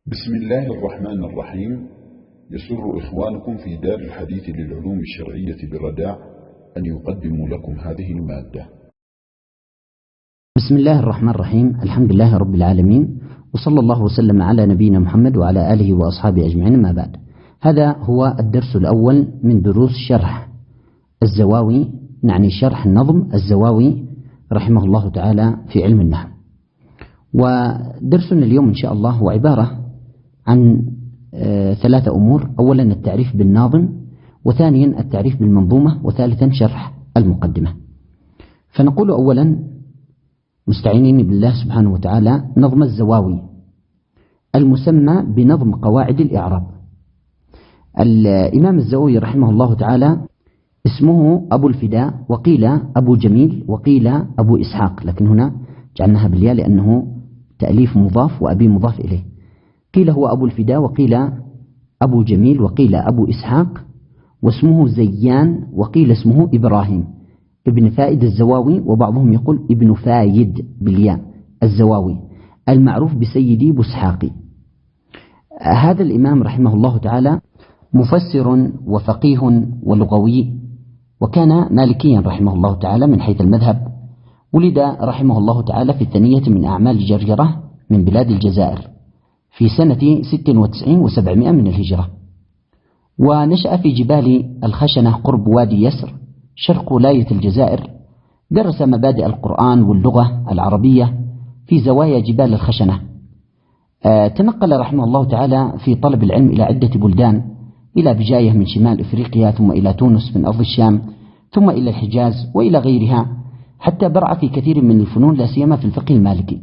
بسم الله الرحمن الرحيم. يسر إخوانكم في دار الحديث للعلوم الشرعية بالرداع أن يقدموا لكم هذه المادة. بسم الله الرحمن الرحيم. الحمد لله رب العالمين، وصلى الله وسلم على نبينا محمد وعلى آله وأصحابه أجمعين، ما بعد. هذا هو الدرس الأول من دروس شرح الزواوي، نعني شرح النظم الزواوي رحمه الله تعالى في علم النحو. ودرسنا اليوم إن شاء الله هو عبارة عن ثلاثة أمور: أولا التعريف بالناظم، وثانيا التعريف بالمنظومة، وثالثا شرح المقدمة. فنقول أولا مستعينين بالله سبحانه وتعالى: نظم الزواوي المسمى بنظم قواعد الإعراب. الإمام الزواوي رحمه الله تعالى اسمه أبو الفداء، وقيل أبو جميل، وقيل أبو إسحاق، لكن هنا جعلناها بالياء لأنه تأليف مضاف وأبي مضاف إليه. قيل هو أبو الفداء، وقيل أبو جميل، وقيل أبو إسحاق، واسمه زيان، وقيل اسمه إبراهيم ابن فائد الزواوي، وبعضهم يقول ابن فايد بالياء الزواوي، المعروف بسيدي بسحاقي. هذا الإمام رحمه الله تعالى مفسر وفقيه ولغوي، وكان مالكيا رحمه الله تعالى من حيث المذهب. ولد رحمه الله تعالى في الثانية من أعمال جرجرة من بلاد الجزائر في سنة 96 و700 من الهجرة، ونشأ في جبال الخشنة قرب وادي يسر شرق ولاية الجزائر. درس مبادئ القرآن واللغة العربية في زوايا جبال الخشنة. تنقل رحمه الله تعالى في طلب العلم إلى عدة بلدان، إلى بجاية من شمال إفريقيا، ثم إلى تونس من أرض الشام، ثم إلى الحجاز وإلى غيرها، حتى برع في كثير من الفنون لا سيما في الفقه المالكي.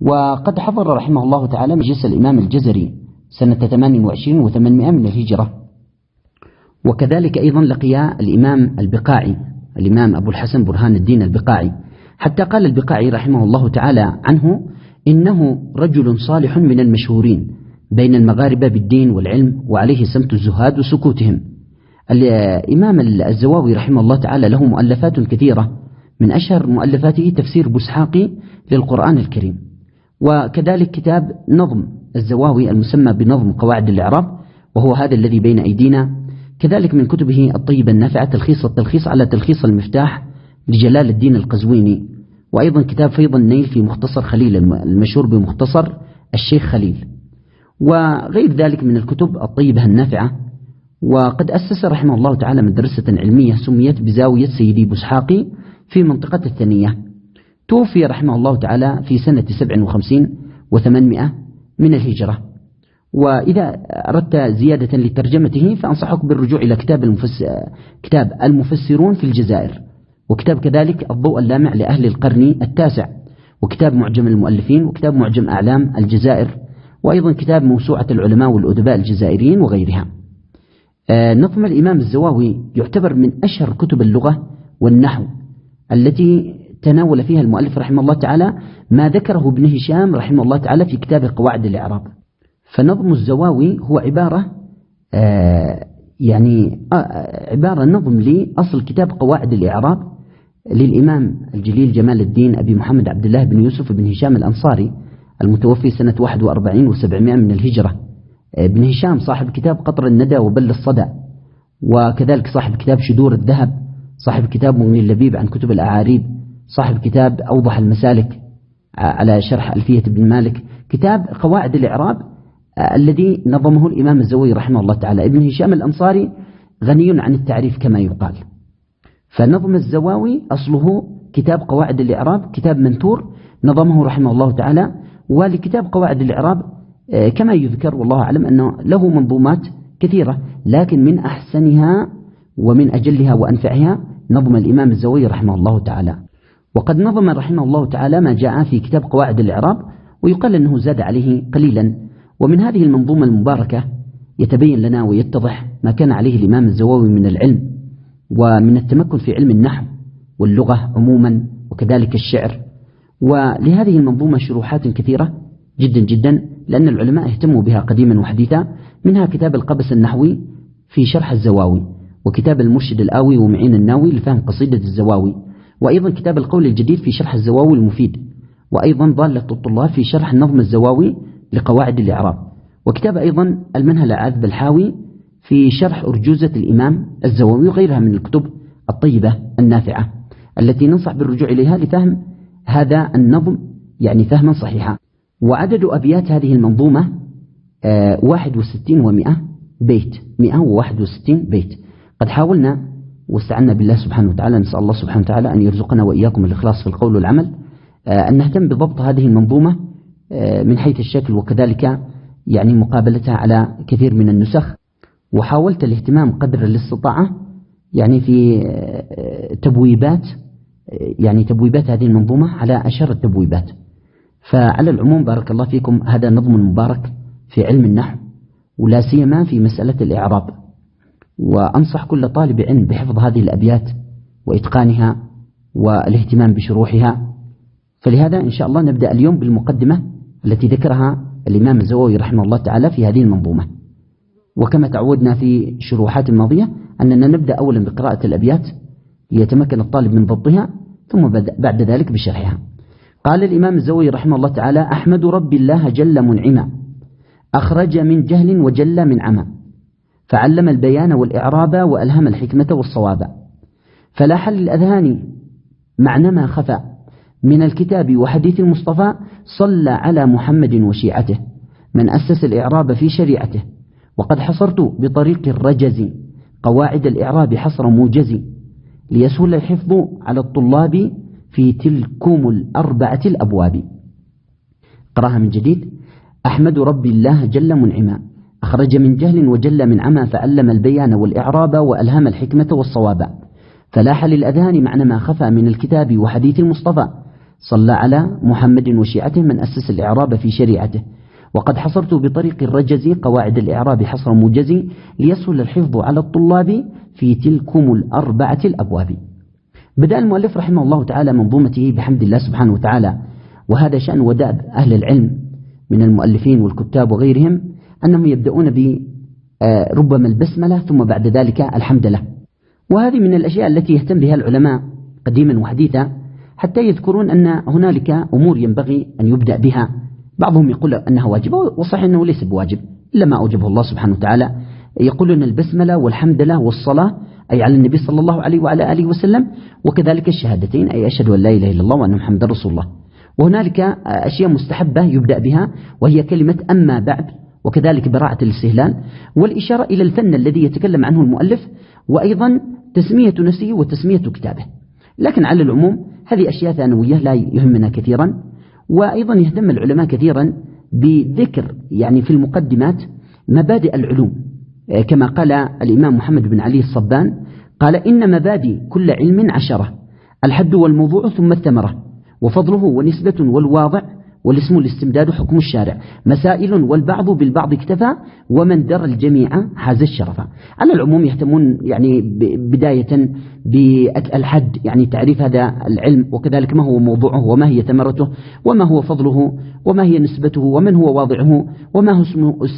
وقد حضر رحمه الله تعالى مجلس الإمام الجزري سنة 28 و800 من الهجرة. وكذلك أيضا لقي الإمام البقاعي، الإمام أبو الحسن برهان الدين البقاعي، حتى قال البقاعي رحمه الله تعالى عنه: إنه رجل صالح من المشهورين بين المغاربة بالدين والعلم، وعليه سمت الزهاد وسكوتهم. الإمام الزواوي رحمه الله تعالى له مؤلفات كثيرة، من أشهر مؤلفاته تفسير بسحاقي للقرآن الكريم، وكذلك كتاب نظم الزواوي المسمى بنظم قواعد الإعراب، وهو هذا الذي بين أيدينا. كذلك من كتبه الطيبة النافعة تلخيص التلخيص على تلخيص المفتاح لجلال الدين القزويني، وأيضا كتاب فيض النيل في مختصر خليل المشهور بمختصر الشيخ خليل، وغير ذلك من الكتب الطيبة النافعة. وقد أسس رحمه الله تعالى مدرسة علمية سميت بزاوية سيدي بسحاقي في منطقة الثانية. توفي رحمه الله تعالى في سنة 57 و800 من الهجرة. وإذا أردت زيادة لترجمته فأنصحك بالرجوع إلى كتاب المفسرون في الجزائر، وكتاب كذلك الضوء اللامع لأهل القرن التاسع، وكتاب معجم المؤلفين، وكتاب معجم أعلام الجزائر، وأيضا كتاب موسوعة العلماء والأدباء الجزائريين وغيرها. نظم الإمام الزواوي يعتبر من أشهر كتب اللغة والنحو التي تناول فيها المؤلف رحمه الله تعالى ما ذكره ابن هشام رحمه الله تعالى في كتاب قواعد الإعراب. فنظم الزواوي هو عبارة نظم لأصل كتاب قواعد الإعراب للإمام الجليل جمال الدين أبي محمد عبد الله بن يوسف بن هشام الأنصاري المتوفي سنة 41 و700 من الهجرة. ابن هشام صاحب كتاب قطر الندى وبل الصدى، وكذلك صاحب كتاب شدور الذهب، صاحب كتاب مغني اللبيب عن كتب الأعاريب، صاحب كتاب أوضح المسالك على شرح ألفية ابن مالك، كتاب قواعد الإعراب الذي نظمه الإمام الزواوي رحمه الله تعالى. ابن هشام الأنصاري غني عن التعريف كما يقال. فنظم الزواوي أصله كتاب قواعد الإعراب، كتاب منثور نظمه رحمه الله تعالى. ولكتاب قواعد الإعراب كما يذكر والله أعلم أنه له منظومات كثيرة، لكن من أحسنها ومن أجلها وأنفعها نظم الإمام الزواوي رحمه الله تعالى. وقد نظم رحمه الله تعالى ما جاء في كتاب قواعد الإعراب، ويقال أنه زاد عليه قليلا. ومن هذه المنظومة المباركة يتبين لنا ويتضح ما كان عليه الإمام الزواوي من العلم ومن التمكن في علم النحو واللغة عموما، وكذلك الشعر. ولهذه المنظومة شروحات كثيرة جدا جدا، لأن العلماء اهتموا بها قديما وحديثا، منها كتاب القبس النحوي في شرح الزواوي، وكتاب المرشد الآوي ومعين الناوي لفهم قصيدة الزواوي، وأيضا كتاب القول الجديد في شرح الزواوي المفيد، وأيضا ضالة الطلاب في شرح النظم الزواوي لقواعد الإعراب. وكتاب أيضا المنهل العذب الحاوي في شرح أرجوزة الإمام الزووي وغيرها من الكتب الطيبة النافعة التي ننصح بالرجوع إليها لفهم هذا النظم يعني فهما صحيحا. وعدد أبيات هذه المنظومة 61 و100 بيت، 161 بيت. قد حاولنا واستعنا بالله سبحانه وتعالى، نسأل الله سبحانه وتعالى أن يرزقنا وإياكم الإخلاص في القول والعمل، أن نهتم بضبط هذه المنظومة من حيث الشكل، وكذلك يعني مقابلتها على كثير من النسخ. وحاولت الاهتمام قدر الاستطاعة يعني في تبويبات هذه المنظومة على أشهر التبويبات. فعلى العموم بارك الله فيكم، هذا نظم مبارك في علم النحو ولا سيما في مسألة الإعراب، وأنصح كل طالب علم بحفظ هذه الأبيات وإتقانها والاهتمام بشروحها. فلهذا إن شاء الله نبدأ اليوم بالمقدمة التي ذكرها الإمام الزووي رحمه الله تعالى في هذه المنظومة. وكما تعودنا في شروحات الماضية أننا نبدأ أولا بقراءة الأبيات ليتمكن الطالب من ضبطها، ثم بعد ذلك بشرحها. قال الإمام الزووي رحمه الله تعالى: أحمد ربي الله جل منعما، أخرج من جهل وجل من عمى، فعلم البيان والإعراب وألهم الحكمة والصواب، فلاح للأذهان معنى ما خفى من الكتاب وحديث المصطفى، صلى على محمد وشيعته من أسس الإعراب في شريعته، وقد حصرت بطريق الرجز قواعد الإعراب حصر موجز، ليسهل الحفظ على الطلاب في تلكم الأربعة الأبواب. قراها من جديد: أحمد ربي الله جل منعما، أخرج من جهل وجل من عمى، فعلم البيان والإعراب وألهم الحكمة والصواب، فلاح للأذهان معنى ما خفى من الكتاب وحديث المصطفى، صلى على محمد وشيعته من أسس الإعراب في شريعته، وقد حصرت بطريق الرجز قواعد الإعراب حصر موجز، ليسهل الحفظ على الطلاب في تلكم الأربعة الأبواب. بدأ المؤلف رحمه الله تعالى منظومته بحمد الله سبحانه وتعالى، وهذا شأن ودأب أهل العلم من المؤلفين والكتاب وغيرهم، أنهم يبدأون بربما البسملة ثم بعد ذلك الحمد لله. وهذه من الأشياء التي يهتم بها العلماء قديما وحديثا، حتى يذكرون أن هنالك أمور ينبغي أن يبدأ بها. بعضهم يقول أنها واجبة، وصحيح أنه ليس بواجب إلا ما أوجبه الله سبحانه وتعالى. يقولون البسملة والحمد لله والصلاة أي على النبي صلى الله عليه وعلى آله وسلم، وكذلك الشهادتين أي أشهد أن لا إله إلا الله وأن محمدا رسول الله. وهنالك أشياء مستحبة يبدأ بها، وهي كلمة أما بعد، وكذلك براعة الاستهلال، والإشارة إلى الفن الذي يتكلم عنه المؤلف، وأيضا تسمية نفسه وتسمية كتابه. لكن على العموم هذه أشياء ثانوية لا يهمنا كثيرا. وأيضا يهتم العلماء كثيرا بذكر يعني في المقدمات مبادئ العلوم، كما قال الإمام محمد بن علي الصبان قال: إن مبادئ كل علم 10، الحد والموضوع ثم الثمرة، وفضله ونسبة والواضع، والاسم الاستمداد حكم الشارع، مسائل والبعض بالبعض اكتفى، ومن درى الجميع حاز الشرف. على العموم يهتمون يعني بداية بالحد، يعني تعريف هذا العلم، وكذلك ما هو موضوعه، وما هي ثمرته، وما هو فضله، وما هي نسبته، ومن هو واضعه، وما هو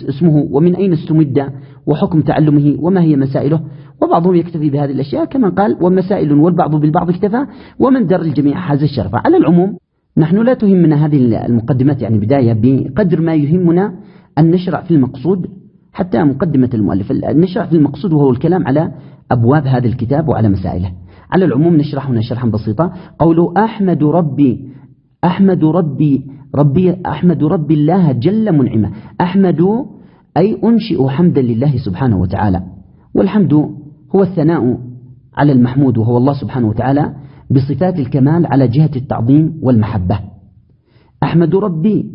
اسمه، ومن أين استمد، وحكم تعلمه، وما هي مسائله. وبعضهم يكتفي بهذه الأشياء كما قال: ومسائل والبعض بالبعض اكتفى، ومن درى الجميع حاز الشرف. على العموم نحن لا تهمنا هذه المقدمات يعني بداية، بقدر ما يهمنا أن نشرع في المقصود. حتى مقدمة المؤلف نشرع في المقصود، وهو الكلام على أبواب هذا الكتاب وعلى مسائله. على العموم نشرح هنا شرحا بسيطا. قوله أحمد ربي الله جل منعما. أحمد أي أنشئ حمدا لله سبحانه وتعالى، والحمد هو الثناء على المحمود، وهو الله سبحانه وتعالى بصفات الكمال على جهة التعظيم والمحبة. أحمد ربي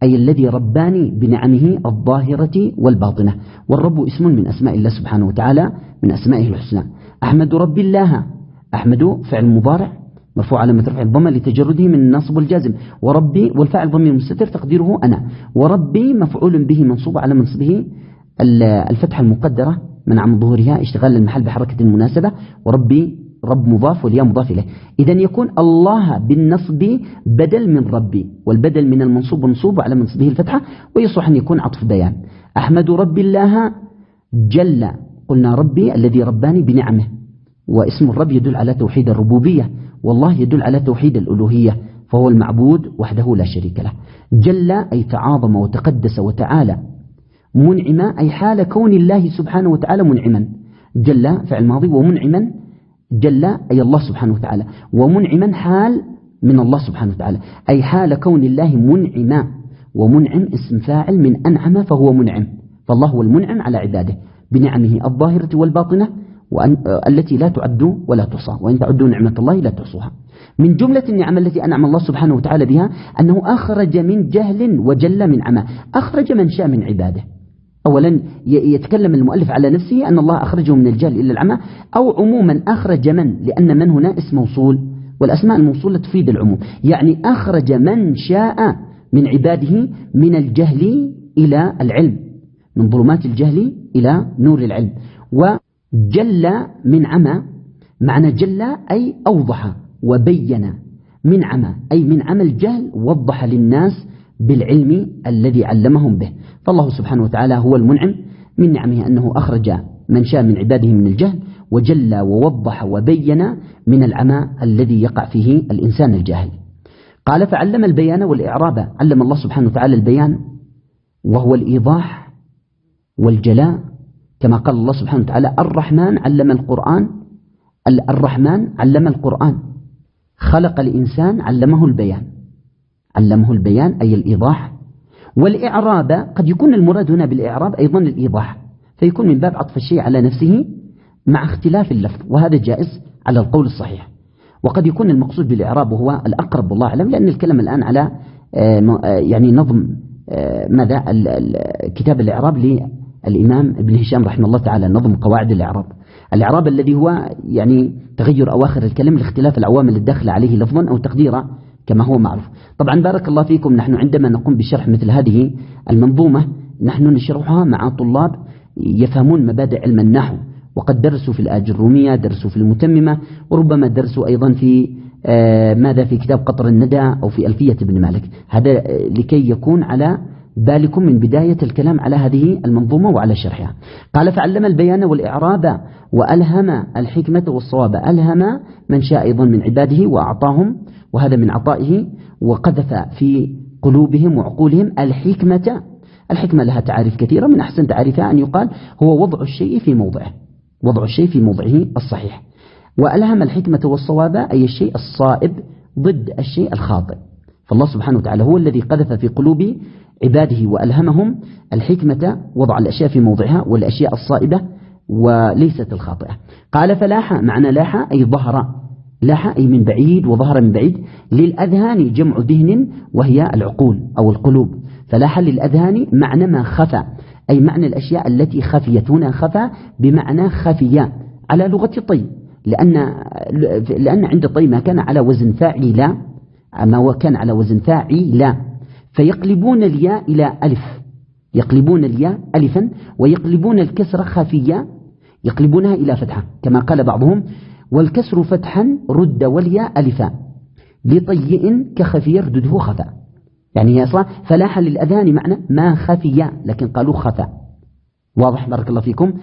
أي الذي رباني بنعمه الظاهرة والباطنة، والرب اسم من أسماء الله سبحانه وتعالى من أسمائه الحسنى. أحمد ربي الله، أحمد فعل مضارع مرفوع علامة رفع الضمة لتجرده من النصب والجازم، وربي والفاعل ضمير مستتر تقديره أنا، وربي مفعول به منصوب على منصبه الفتحة المقدرة منع من ظهورها اشتغال المحل بحركة المناسبة، وربي رب مضاف والياء مضاف إليه. إذن يكون الله بالنصب بدل من ربي، والبدل من المنصوب منصوب على منصبه الفتحة، ويصح أن يكون عطف بيان. أحمد ربي الله جل، قلنا ربي الذي رباني بنعمه، واسم الرب يدل على توحيد الربوبية، والله يدل على توحيد الألوهية، فهو المعبود وحده لا شريك له. جل أي تعاظم وتقدس وتعالى، منعما أي حال كون الله سبحانه وتعالى منعما، جل فعل ماضي، ومنعما جل أي الله سبحانه وتعالى، ومنعما حال من الله سبحانه وتعالى أي حال كون الله منعما، ومنعم اسم فاعل من أنعم فهو منعم، فالله هو المنعم على عباده بنعمه الظاهرة والباطنة التي لا تعد ولا تحصى، وإن تعدوا نعمة الله لا تحصوها. من جملة النعم التي أنعم الله سبحانه وتعالى بها أنه أخرج من جهل وجل من عمى، أخرج من شاء من عباده. أولا يتكلم المؤلف على نفسه أن الله أخرجه من الجهل إلى العمى، أو عموما أخرج من، لأن من هنا اسم موصول، والأسماء الموصولة تفيد العموم، يعني أخرج من شاء من عباده من الجهل إلى العلم، من ظلمات الجهل إلى نور العلم. وجل من عمى، معنى جل أي أوضح وبين، من عمى أي من عمى الجهل وضح للناس بالعلم الذي علمهم به. فالله سبحانه وتعالى هو المنعم، من نعمه أنه أخرج من شاء من عباده من الجهل، وجل ووضح وبين من العمى الذي يقع فيه الإنسان الجاهل. قال فعلم البيان والإعراب، علم الله سبحانه وتعالى البيان وهو الإيضاح والجلاء، كما قال الله سبحانه وتعالى الرحمن علم القرآن، الرحمن علم القرآن، خلق الإنسان علمه البيان، علمه البيان أي الإيضاح. والإعراب قد يكون المراد هنا بالإعراب أيضا الإيضاح، فيكون من باب عطف الشيء على نفسه مع اختلاف اللفظ، وهذا جائز على القول الصحيح. وقد يكون المقصود بالإعراب وهو الأقرب والله أعلم، لأن الكلام الآن على يعني نظم ماذا كتاب الإعراب للإمام ابن هشام رحمه الله تعالى، نظم قواعد الإعراب، الإعراب الذي هو يعني تغير أواخر الكلام لاختلاف العوامل الداخلة عليه لفظا أو تقديرا كما هو معروف. طبعا بارك الله فيكم، نحن عندما نقوم بشرح مثل هذه المنظومة نحن نشرحها مع طلاب يفهمون مبادئ علم النحو، وقد درسوا في الآجرومية، درسوا في المتممة، وربما درسوا أيضا في ماذا في كتاب قطر الندى أو في ألفية ابن مالك، هذا لكي يكون على بالكم من بداية الكلام على هذه المنظومة وعلى شرحها. قال فعلم البيان والإعراب وألهم الحكمة والصواب، ألهم من شاء أيضا من عباده وأعطاهم، وهذا من عطائه، وقذف في قلوبهم وعقولهم الحكمة. الحكمة لها تعاريف كثيرة، من أحسن تعريفها أن يقال هو وضع الشيء في موضعه، وضع الشيء في موضعه الصحيح. وألهم الحكمة والصواب أي الشيء الصائب ضد الشيء الخاطئ، فالله سبحانه وتعالى هو الذي قذف في قلوب عباده وألهمهم الحكمة، وضع الأشياء في موضعها والأشياء الصائبة وليست الخاطئة. قال فلاح، معنى لاح أي ظهر، لاح أي من بعيد وظهر من بعيد. للأذهان جمع ذهن وهي العقول أو القلوب، فلاح للأذهان معنى ما خفى، أي معنى الأشياء التي خفيت، هنا خفى بمعنى خفية على لغة طي، لأن عند طي ما كان على وزن فاعل، ما كان على وزن فاعل، فيقلبون الياء إلى ألف، يقلبون الياء ألفا، ويقلبون الكسر خفية يقلبونها إلى فتحة، كما قال بعضهم والكسر فتحا رد والياء ألفا، لطيء كخفي يردده خفا، يعني هي أصلا فلاح للأذان معنى ما خفي، لكن قالوا خفا. واضح بارك الله فيكم.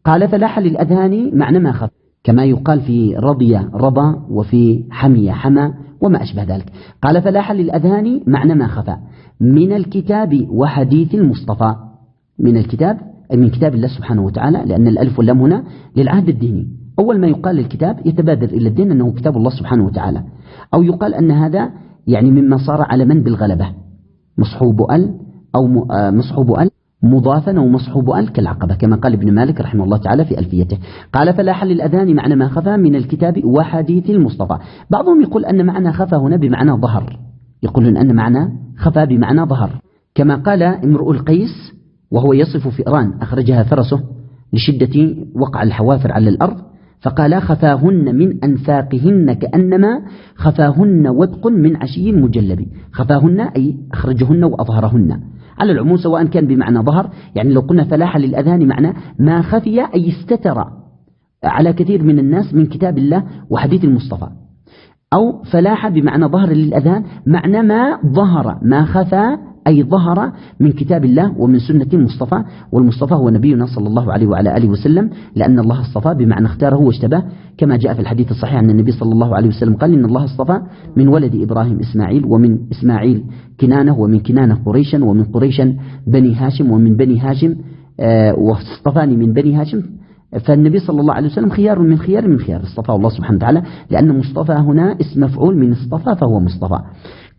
قال فلاح للأذان معنى ما خفى، كما يقال في رضي رضى، وفي حمي حمى، وما أشبه ذلك. قال فلاح للأذهان معنى ما خفى من الكتاب وحديث المصطفى، من الكتاب أي من كتاب الله سبحانه وتعالى، لأن الألف واللام هنا للعهد الديني. أول ما يقال للكتاب يتبادر إلى الدين أنه كتاب الله سبحانه وتعالى، أو يقال أن هذا يعني مما صار على من بالغلبة، مصحوب ال أو مصحوب ال مضافا أو مصحوب ال كالعقبة، كما قال ابن مالك رحمه الله تعالى في ألفيته. قال فلاح للأذان معنى ما خفى من الكتاب وحديث المصطفى. بعضهم يقول أن معنى خفى هنا بمعنى ظهر، يقولون أن معنى خفى بمعنى ظهر، كما قال امرؤ القيس وهو يصف فئران أخرجها فرسه لشدة وقع الحوافر على الأرض، فقال خفاهن من أنفاقهن كأنما خفاهن ودق من عشي مجلب. خفاهن أي أخرجهن وأظهرهن، على العموم سواء كان بمعنى ظهر، يعني لو قلنا فلاح للأذان معنى ما خفي أي استتر على كثير من الناس من كتاب الله وحديث المصطفى، أو فلاح بمعنى ظهر للأذان معنى ما ظهر، ما خفى أي ظهر من كتاب الله ومن سنة المصطفى، والمصطفى هو نبينا صلى الله عليه وعلى آله وسلم، لأن الله اصطفى بمعنى اختاره واجتباه، كما جاء في الحديث الصحيح أن النبي صلى الله عليه وسلم قال إن الله اصطفى من ولد إبراهيم إسماعيل، ومن إسماعيل كنانة، ومن كنانة قريشا، ومن قريشا بني هاشم، ومن بني هاشم واصطفاني من بني هاشم. فالنبي صلى الله عليه وسلم خيار من خيار اصطفاه الله سبحانه وتعالى، لأن مصطفى هنا اسم مفعول من اصطفى فهو مصطفى.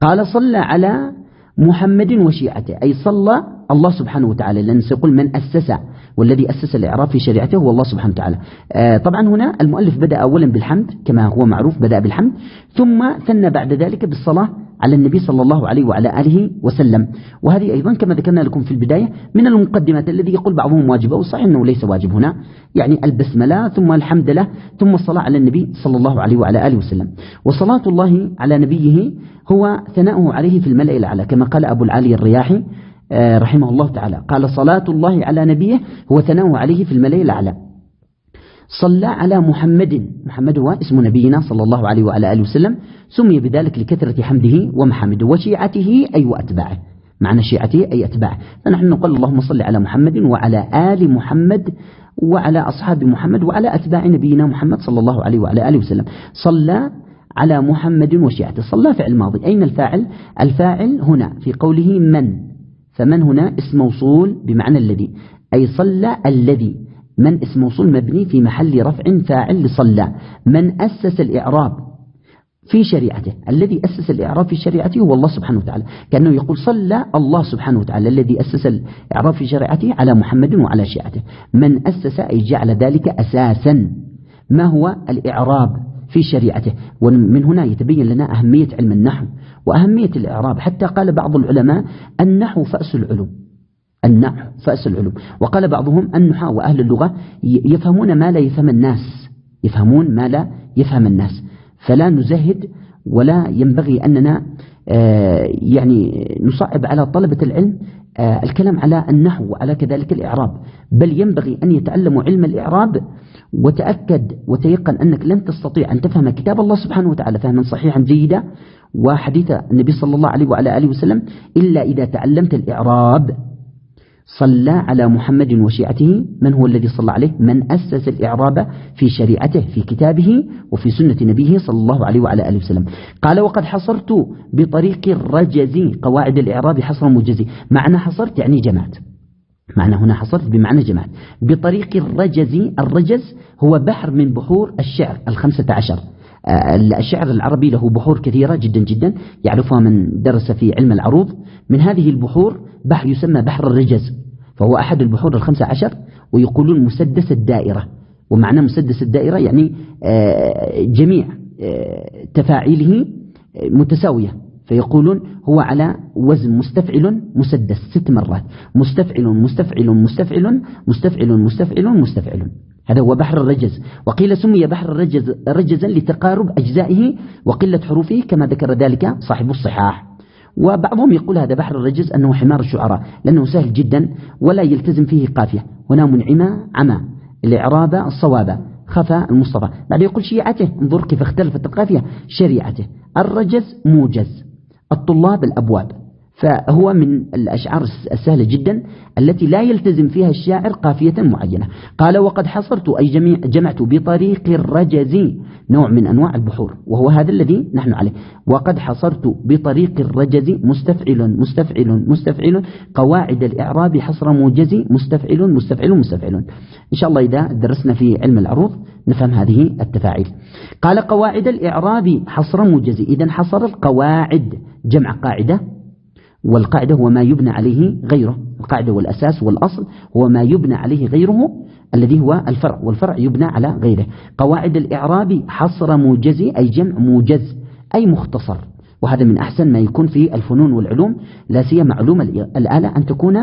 قال صلى على محمد وشيعته، أي صلى الله سبحانه وتعالى، لأن سيقول من أسس، والذي أسس الإعراب في شريعته هو الله سبحانه وتعالى. طبعا هنا المؤلف بدأ أولا بالحمد كما هو معروف، بدأ بالحمد ثم ثنى بعد ذلك بالصلاة على النبي صلى الله عليه وعلى آله وسلم. وهذه أيضا كما ذكرنا لكم في البداية من المقدمات الذي يقول بعضهم واجبة، وصحيح أنه ليس واجب هنا، يعني البسملة ثم الحمد له ثم الصلاة على النبي صلى الله عليه وعلى آله وسلم. وصلاة الله على نبيه هو ثناؤه عليه في الملأ الأعلى، كما قال أبو العالي الرياحي رحمه الله تعالى، قال صلاة الله على نبيه هو ثناؤه عليه في الملأ الأعلى. صلى على محمد هو اسم نبينا صلى الله عليه وعلى آله وسلم، سمي بذلك لكثرة حمده ومحامده، وشيعته أي وأتباعه، معنى شيعته أي أتباعه. فنحن نقول اللهم صل على محمد وعلى آل محمد وعلى أصحاب محمد وعلى أتباع نبينا محمد صلى الله عليه وعلى آله وسلم. صلى على محمد وشيعته، صلى فعل ماضي، أين الفاعل؟ الفاعل هنا في قوله من، فمن هنا اسم موصول بمعنى الذي، أي صلى الذي، من اسم موصول مبني في محل رفع فاعل لصلى. من أسس الإعراب في شريعته، الذي أسس الإعراب في شريعته هو الله سبحانه وتعالى، كأنه يقول صلى الله سبحانه وتعالى الذي أسس الإعراب في شريعته على محمد وعلى شيعته. من أسس أي جعل ذلك أساسا ما هو الإعراب في شريعته. ومن هنا يتبين لنا أهمية علم النحو وأهمية الإعراب، حتى قال بعض العلماء النحو فأس العلوم، النحو فأس العلوم. وقال بعضهم النحاة وأهل اللغة يفهمون ما لا يفهم الناس، يفهمون ما لا يفهم الناس، فلا نزهد ولا ينبغي أننا يعني نصعب على طلبة العلم الكلام على النحو وعلى كذلك الإعراب، بل ينبغي أن يتعلموا علم الإعراب. وتأكد وتيقن أنك لن تستطيع أن تفهم كتاب الله سبحانه وتعالى فهما صحيحا جيدا وحديث النبي صلى الله عليه وعلى آله وسلم إلا إذا تعلمت الإعراب. صلى على محمد وشيعته، من هو الذي صلى عليه؟ من أسس الإعراب في شريعته في كتابه وفي سنة نبيه صلى الله عليه وعلى آله وسلم. قال وقد حصرت بطريق الرجز قواعد الإعراب حصر موجزي. معنى حصرت يعني جمعت، معنى هنا حصرت بمعنى جمعت. بطريق الرجز، الرجز هو بحر من بحور الشعر 15. الشعر العربي له بحور كثيرة جدا جدا يعرفها من درس في علم العروض. من هذه البحور بحر يسمى بحر الرجز، فهو أحد البحور 15، ويقولون مسدس الدائرة. ومعنى مسدس الدائرة يعني جميع تفاعيله متساوية، فيقولون هو على وزن مستفعل مسدس 6 مرات، مستفعل مستفعل مستفعل مستفعل مستفعل مستفعل. هذا هو بحر الرجز. وقيل سمي بحر الرجز رجزا لتقارب أجزائه وقلة حروفه كما ذكر ذلك صاحب الصحاح. وبعضهم يقول هذا بحر الرجز أنه حمار الشعراء، لأنه سهل جدا ولا يلتزم فيه قافية. هنا منعمة عمى، الإعراب الصواب، خفى المصطفى. بعد يقول شيعته، انظر كيف اختلفت القافية، شريعته. الرجز موجز، الطلاب الأبواب، فهو من الأشعار السهلة جدا التي لا يلتزم فيها الشاعر قافية معينة. قال وقد حصرت أي جمعت بطريق الرجز نوع من أنواع البحور، وهو هذا الذي نحن عليه. وقد حصرت بطريق الرجز مستفعل مستفعل مستفعل قواعد الإعراب حصر موجز مستفعل مستفعل مستفعل. إن شاء الله إذا درسنا في علم العروض نفهم هذه التفاعيل. قال قواعد الإعراب حصر موجز، إذن حصر القواعد جمع قاعدة، والقاعدة هو ما يبنى عليه غيره، القاعدة والأساس والأصل هو ما يبنى عليه غيره الذي هو الفرع، والفرع يبنى على غيره. قواعد الإعراب حصر موجزي أي جمع موجز أي مختصر، وهذا من أحسن ما يكون في الفنون والعلوم، لا سيما علوم الآلة أن تكون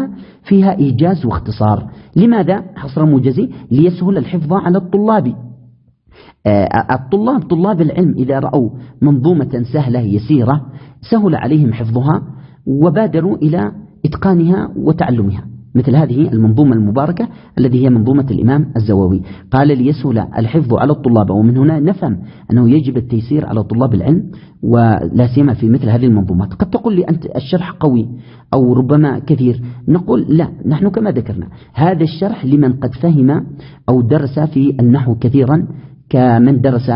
فيها إيجاز واختصار. لماذا حصر موجزي؟ ليسهل الحفظ على الطلاب. طلاب العلم إذا رأوا منظومة سهلة يسيرة سهل عليهم حفظها وبادروا إلى إتقانها وتعلمها. مثل هذه المنظومة المباركة التي هي منظومة الإمام الزواوي. قال ليسهل الحفظ على الطلاب، ومن هنا نفهم أنه يجب التيسير على طلاب العلم ولا سيما في مثل هذه المنظومات. قد تقول لي أنت الشرح قوي أو ربما كثير، نقول لا، نحن كما ذكرنا هذا الشرح لمن قد فهم أو درس في النحو كثيرا، كمن درس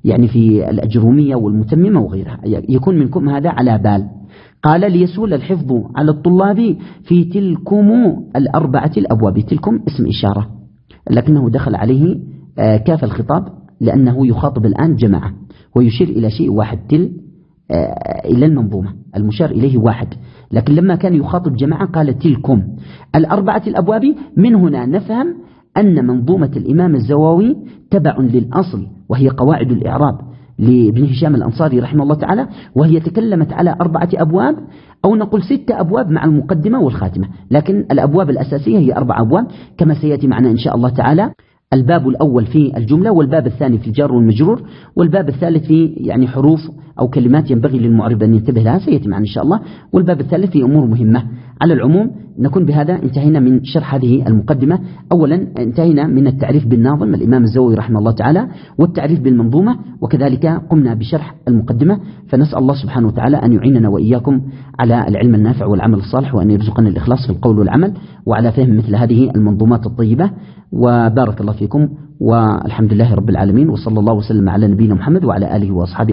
يعني في الأجرومية والمتممة وغيرها، يكون منكم هذا على بال. قال ليسهل الحفظ على الطلاب في تلكم الأربعة الأبواب. تلكم اسم إشارة لكنه دخل عليه كاف الخطاب لأنه يخاطب الآن جماعة ويشير إلى شيء واحد، إلى المنظومة المشار إليه واحد، لكن لما كان يخاطب جماعة قال تلكم الأربعة الأبواب. من هنا نفهم أن منظومة الإمام الزواوي تبع للأصل وهي قواعد الإعراب لابن هشام الأنصاري رحمه الله تعالى، وهي تكلمت على 4 أبواب أو نقول 6 أبواب مع المقدمة والخاتمة، لكن الأبواب الأساسية هي 4 أبواب كما سيأتي معنا إن شاء الله تعالى. الباب الأول في الجملة، والباب الثاني في الجار والمجرور، والباب الثالث في يعني حروف أو كلمات ينبغي للمعرب أن ينتبه لها، سيأتي معنا إن شاء الله، والباب الثالث في أمور مهمة. على العموم نكون بهذا انتهينا من شرح هذه المقدمة. أولا انتهينا من التعريف بالناظم الإمام الزواوي رحمه الله تعالى والتعريف بالمنظومة، وكذلك قمنا بشرح المقدمة. فنسأل الله سبحانه وتعالى أن يعيننا وإياكم على العلم النافع والعمل الصالح، وأن يرزقنا الإخلاص في القول والعمل، وعلى فهم مثل هذه المنظومات الطيبة. وبارك الله فيكم، والحمد لله رب العالمين، وصلى الله وسلم على نبينا محمد وعلى آله وأصحابه.